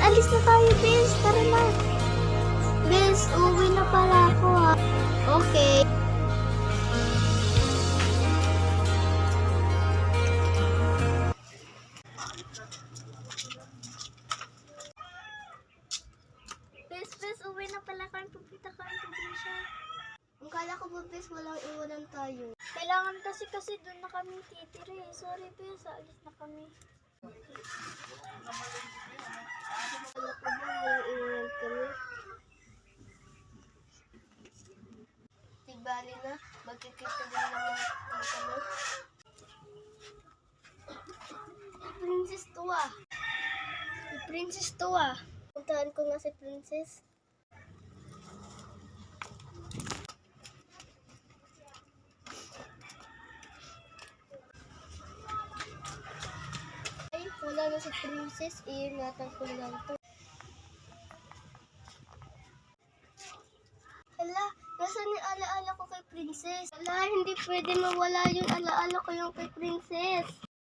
alis na tayo, Bes. Tara na. Bes, uwi na pala ako, ha. Okay. Bes, uwi na pala kami. Pupunta kami sa probinsya. Ang kala ko ba, Bes, walang iwanan tayo. Kailangan kasi doon na kami titira eh. Sorry, Bes, alis na kami. Kala ko ba walang iwanan kami? Bali na, magkikita din naman kami. Princess to ah. Si Princess to ah. Puntahan ko nga si Princess. Ay, wala na si Princess. Iingatan ko lang to. Hala, nasaan yung alaala ko kay Princess? Hala, hindi pwede mawala yung alaala ko yung kay Princess.